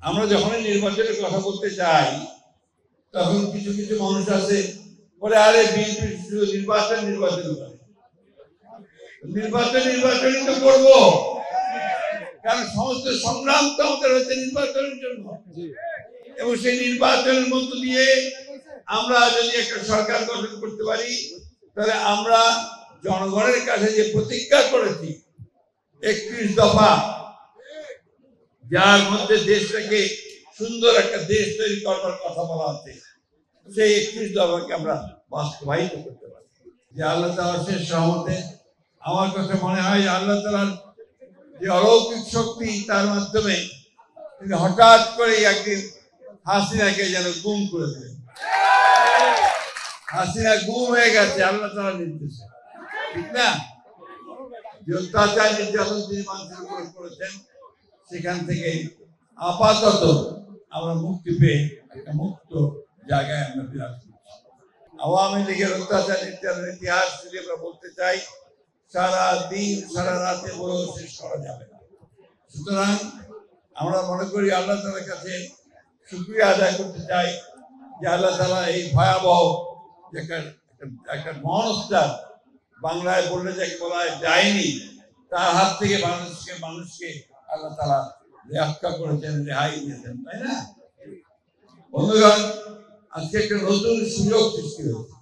আমরা যখনই নির্বাচনের কথা বলতে চাই তখন কিছু কিছু মানুষ আছে বলে আরে বিএনপি শুধু নির্বাচন করে। নির্বাচনই তো করবো, কারণ সমস্ত সংগ্রাম তো আমাদের হচ্ছে নির্বাচনের জন্য। এবং সেই নির্বাচনের মধ্য দিয়ে আমরা যদি একটা সরকার গঠন করতে পারি, তাহলে আমরা জনগণের কাছে যে প্রতিজ্ঞা করেছি 31 দফা, যার মধ্যে দেশটাকে সুন্দর একটা দেশ তৈরি করবার কথা বলা হচ্ছে, সেই 31 দফাকে আমরা বাস্তবায়িত করতে পারি। যে আল্লাহ তাআলার শেষ রহমতে আমার কাছে মনে হয় আল্লাহ তাআলার যে অলৌকিক শক্তি, তার মাধ্যমে তিনি হঠাৎ করে একদিন হাসিনাকে যেন গুম করে দিলেন। হাসিনা গুম হয়ে গেছে আল্লাহ তাআলার নির্দেশে, ঠিক না? যে অত্যাচার নির্যাতন তিনি মানুষের উপর করেছেন, সেখান থেকে আপাতত আমরা মুক্তি পেয়ে একটা মুক্ত জায়গায় আমরা বিরাজ করছি। আওয়ামী লীগের অত্যাচার নির্যাতনের ইতিহাস যদি আমরা বলতে চাই, সারা দিন সারা রাতে বলেও শেষ করা যাবে না। সুতরাং আমরা মনে করি আল্লাহ তাআলার কাছে শুকরিয়া আদায় করতে চাই যে আল্লাহ তাআলা এই ভয়াবহ একটা মনস্টার, বাংলায় বললে যাকে বলা হয় ডাইনি, তার হাত থেকে মানুষকে আল্লাহ তাআলা রক্ষা করেছেন, রেহাই দিয়েছেন, তাই না? বন্ধুগণ, আজকে একটা নতুন সুযোগ সৃষ্টি হয়েছে।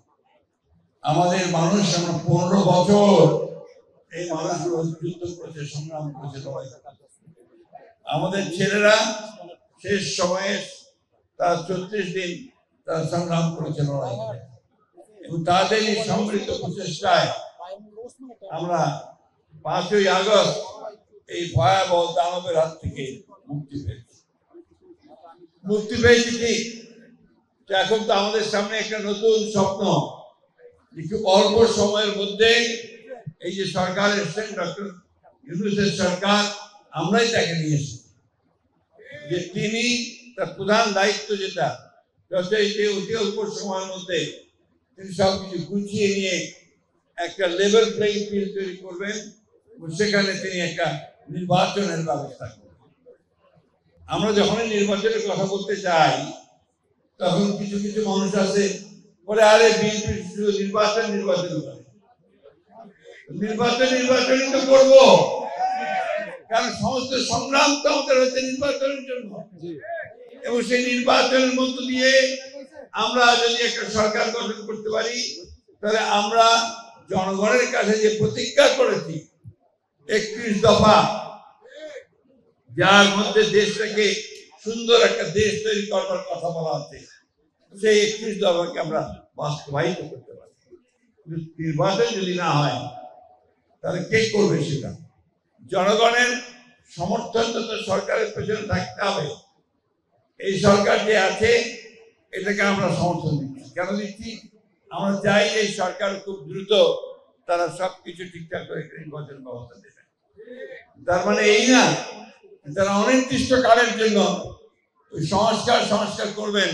আমাদের মানুষ, আমরা 15 বছর এই মানুষগুলো যুদ্ধ করেছে, সংগ্রাম করেছে, লড়াই করেছে। আমাদের ছেলেরা শেষ সময়ে তার 34 দিন তার সংগ্রাম করেছে, লড়াই করেছে, এবং তাদের এই সম্মিলিত প্রচেষ্টায় আমরা 5ই আগস্ট এই ভয়াবহ দানবের হাত থেকে মুক্তি পেয়েছি। ঠিক, এখন তো আমাদের সামনে একটা নতুন স্বপ্ন, খুব অল্প সময়ের মধ্যে এই যে সরকার এসেছেন, ডক্টর ইউনূসের সরকার, আমরাই তাকে নিয়ে এসেছি, যে তিনি তার প্রধান দায়িত্ব যেটা অতি অল্প সময়ের মধ্যে তিনি সবকিছু গুছিয়ে নিয়ে একটা লেভেল প্লেইং ফিল্ড তৈরি করবেন, সেখানে তিনি একটা নির্বাচনের ব্যবস্থা করবেন। আমরা যখনই নির্বাচনের কথা বলতে চাই তখন কিছু কিছু মানুষ আছে বলে আরে বিএনপি শুধু নির্বাচন করে। নির্বাচনই তো করবো, কারণ সমস্ত সংগ্রাম তো আমাদের হচ্ছে নির্বাচনের জন্য। এবং সেই নির্বাচনের মধ্য দিয়ে আমরা যদি একটা সরকার গঠন করতে পারি, তাহলে আমরা জনগণের কাছে যে প্রতিজ্ঞা করেছি 31 দফা, যার মধ্যে দেশটাকে সুন্দর একটা দেশ তৈরি করবার কথা বলা হচ্ছে, সেই 31 দফাকে আমরা বাস্তবায়িত করতে পারি। নির্বাচন যদি না হয় তাহলে কে করবে সেটা? জনগণের সমর্থন তো সরকারের পেছনে থাকতে হবে। এই সরকার যে আছে এটাকে আমরা সমর্থন দিচ্ছি। কেন দিচ্ছি? আমরা চাই এই সরকার খুব দ্রুত তারা সবকিছু ঠিকঠাক করে নির্বাচন ব্যবস্থা দেবে। তার মানে এই না যারা অনির্দিষ্ট কালের জন্য সংস্কার করবেন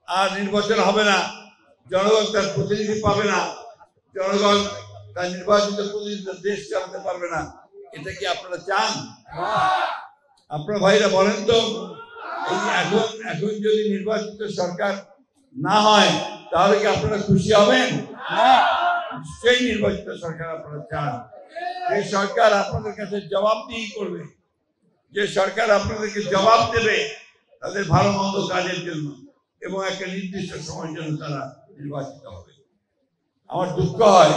আর নির্বাচন হবে না, জনগণ তার প্রতিনিধি পাবে না, জনগণ তার নির্বাচিত প্রতিনিধি দেশ চালাতে পারবে না। এটা কি আপনারা চান? আপনারা ভাইরা বলেন তো, এখন যদি নির্বাচিত সরকার না হয় তাহলে কি আপনারা খুশি হবেন? সেই নির্বাচিত সরকার আপনারা চান, এই সরকার আপনাদের কাছে জবাবদিহি করবে, যে সরকার আপনাদেরকে জবাব দেবে তাদের ভালো মন্দ কাজের জন্য এবং একটা নির্দিষ্ট সময়ের জন্য তারা নির্বাচিত হবে। আমার দুঃখ হয়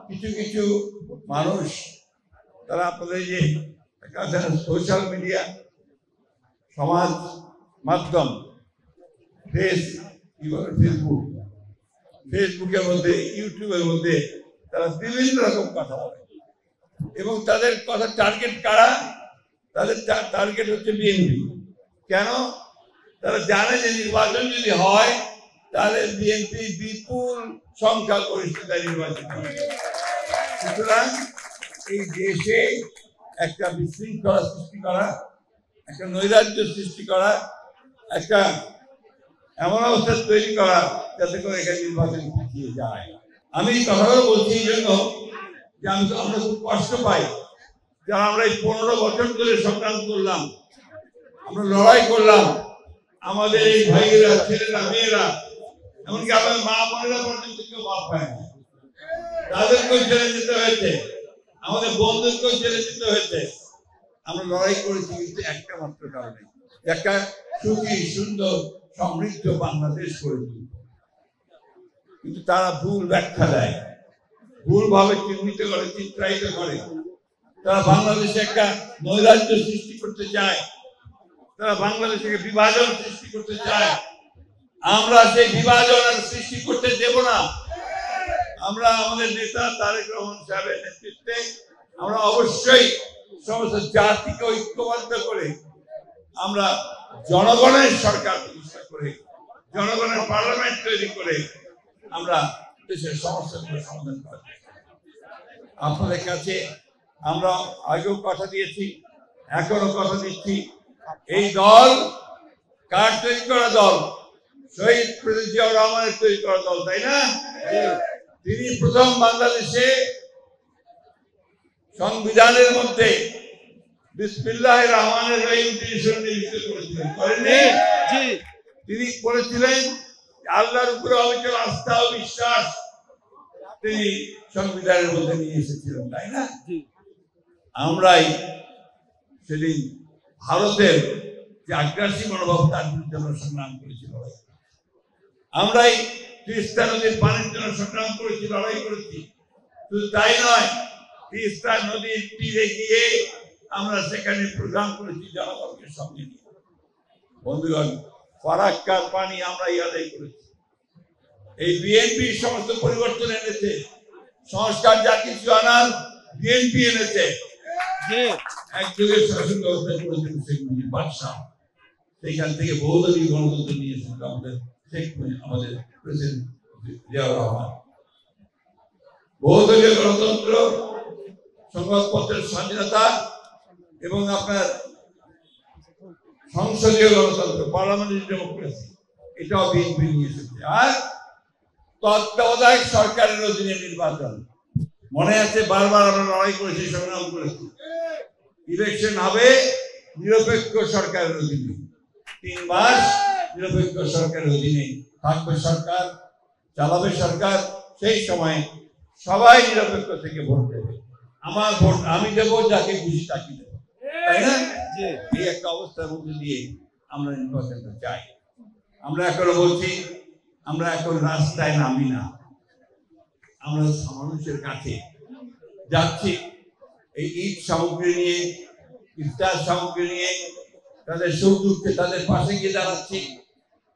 কিছু কিছু মানুষ, তারা আপনাদের যে সোশ্যাল মিডিয়া, সমাজ মাধ্যম, ফেসবুকের মধ্যে, ইউটিউবের মধ্যে তারা বিভিন্ন রকম কথা বলে, এবং তাদের কথা টার্গেট কারা? তাদের টার্গেট হচ্ছে বিএনপি। কেন? তারা জানে যে নির্বাচন যদি হয় তাহলে বিএনপি বিপুল সংখ্যা গরিষ্ঠতায় নির্বাচন হবে। সুতরাং এই দেশে একটা বিশৃঙ্খলা সৃষ্টি করা, একটা নৈরাজ্য সৃষ্টি করা, একটা এমন অবস্থা তৈরি করা যাতে করে এখানে নির্বাচন পিছিয়ে যায়। আমি এই কথাগুলো বলছি এই জন্য যে আমরা খুব কষ্ট পাই, যারা আমরা এই 15 বছর ধরে সংগ্রাম করলাম, আমরা লড়াই করলাম, আমাদের এই ভাইয়েরা, ছেলেরা, মেয়েরা, এমনকি আমাদের মা বোনেরা পর্যন্ত কেউ বাদ পায় না, তাদেরকেও ছেড়ে যেতে হয়েছে, আমাদের বন্ধুদেরকেও ছেড়ে যেতে হয়েছে। আমরা লড়াই করেছি কিন্তু একটা মাত্র কারণে, একটা সুখী, সুন্দর, সমৃদ্ধ বাংলাদেশ করেছি। কিন্তু তারা ভুল ব্যাখ্যা দেয়, ভুল ভাবে চিহ্নিত করে, চিত্রায়িত করে। তারা বাংলাদেশে একটা নৈরাজ্য সৃষ্টি করতে চায়, তারা বাংলাদেশে বিভাজন সৃষ্টি করতে চায়। আমরা সেই বিভাজন সৃষ্টি করতে দেব না। আমরা আমাদের নেতা তারেক রহমান সাহেবের নেতৃত্বে আমরা অবশ্যই সমস্ত জাতিকে ঐক্যবদ্ধ করে আমরা জনগণের সরকার প্রতিষ্ঠা করে, জনগণের পার্লামেন্ট তৈরি করে আমরা দেশের সমস্যাগুলো সমাধান করার চেষ্টা করি। আপনাদের কাছে আমরা আগেও কথা দিয়েছি, এখনো কথা দিচ্ছি, এই দল কার তৈরি করা দল? শহীদ প্রেসিডেন্ট জিয়াউর রহমানের তৈরি করা দল, তাই না? তিনি প্রথম বাংলাদেশে সংবিধানের মধ্যে বিসমিল্লাহির রহমানির রহিম তিনি সন্নিবেশিত করেছিলেন, করেননি? তিনি বলেছিলেন আল্লাহর উপরে অবিচল আস্থা ও বিশ্বাস তিনি সংবিধানের মধ্যে নিয়ে এসেছিলেন, তাই না? আমরাই সেদিন ভারতের যে আগ্রাসী মনোভাব তার বিরুদ্ধে আমরা সংগ্রাম করেছি, লড়াই। আমরাই তিস্তা নদীর পানির জন্য সংগ্রাম করেছি, লড়াই করেছি। শুধু তাই নয়, তিস্তা নদীর তীরে গিয়ে আমরা সেখানে প্রোগ্রাম করেছি জনগণকে সঙ্গে নিয়ে। বন্ধুগণ, ফারাক্কার পানি আমরা আদায় করেছি। এই বিএনপি সমস্ত পরিবর্তন এনেছে, সংস্কার যা কিছু আনার বিএনপি এনেছে। একযুগের শাসন ব্যবস্থা করেছেন শেখ মুজিব বাদশাহ, সেখান থেকে বহুদলীয় গণতন্ত্র নিয়ে এসেছিল আমাদের প্রেসিডেন্ট জিয়াউর রহমান। বহুদলীয় গণতন্ত্র, সংবাদপত্রের স্বাধীনতা এবং আপনার সংসদীয় গণতন্ত্র, পার্লামেন্টারি ডেমোক্রেসি, এটাও বিএনপি নিয়ে এসেছে। আর তত্ত্বাবধায়ক সরকারের অধীনে নির্বাচন, মনে আছে বারবার আমরা লড়াই করেছি, সংগ্রাম করেছি। ইলেকশন হবে নিরপেক্ষ সরকারের অধীনে, 3 মাস নিরপেক্ষ সরকারের অধীনে থাকবে সরকার, চালাবে সরকার। সেই সময় সবাই নিরপেক্ষ থেকে ভোট দেবে, আমার ভোট আমি দেবো, যাকে খুশি তাকে দেবো, তাই না? এই একটা অবস্থার মধ্যে দিয়ে আমরা নির্বাচনটা চাই। আমরা এখনো বলছি, আমরা এখন রাস্তায় নামি না, আমরা মানুষের কাছে যাচ্ছি, এই ঈদ সামগ্রী নিয়ে, ইফতার সামগ্রী নিয়ে, তাদের সুখ দুঃখে তাদের পাশে গিয়ে দাঁড়াচ্ছি।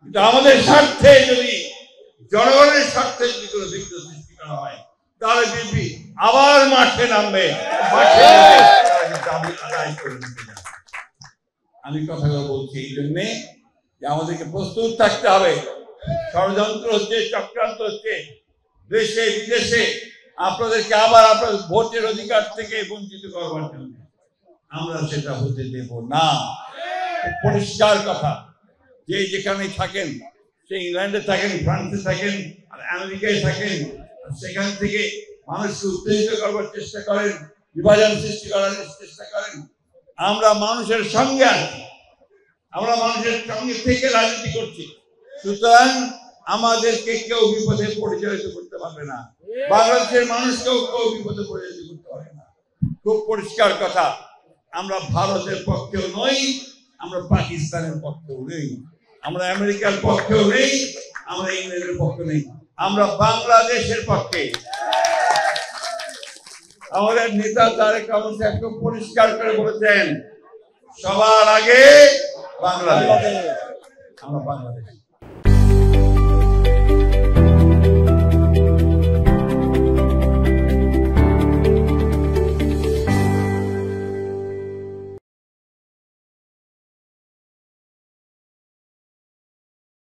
কিন্তু আমাদের স্বার্থে যদি, জনগণের স্বার্থে যদি কোনো বিঘ্ন সৃষ্টি করা হয়, তাহলে বিএনপি আবার মাঠে নামবে, দাবি আদায় করে নিতে যাবে। আমি কথাগুলো বলছি এই জন্যে যে আমাদেরকে প্রস্তুত থাকতে হবে। ষড়যন্ত্র হচ্ছে, চক্রান্ত হচ্ছে দেশে বিদেশে, আপনাদেরকে আবার আপনার ভোটের অধিকার থেকে বঞ্চিত করবার জন্য। আমরা সেটা হতে দেব না। পরিষ্কার কথা, যে যেখানে থাকেন, সে ইংল্যান্ডে থাকেন, ফ্রান্সে থাকেন, আর আমেরিকায় থাকেন, সেখান থেকে মানুষকে উত্তেজিত করবার চেষ্টা করেন, বিভাজন সৃষ্টি করার চেষ্টা করেন। আমরা মানুষের সঙ্গে আছি, আমরা মানুষের সঙ্গে থেকে রাজনীতি করছি। সুতরাং আমাদেরকে কেউ বিপদে পরিচালিত করতে পারবে না, বাংলাদেশের মানুষকেও কেউ বিপদে পরিচালিত করতে পারবে না। খুব পরিষ্কার কথা, আমরা ভারতের পক্ষেও নই, আমরা পাকিস্তানের পক্ষেও নেই, আমরা আমেরিকার পক্ষেও নেই, আমরা ইংল্যান্ডের পক্ষে নেই, আমরা বাংলাদেশের পক্ষে। আমাদের নেতা তারেক রহমান সাহেব খুব পরিষ্কার করে বলেছেন, সবার আগে বাংলাদেশ, আমরা বাংলাদেশ।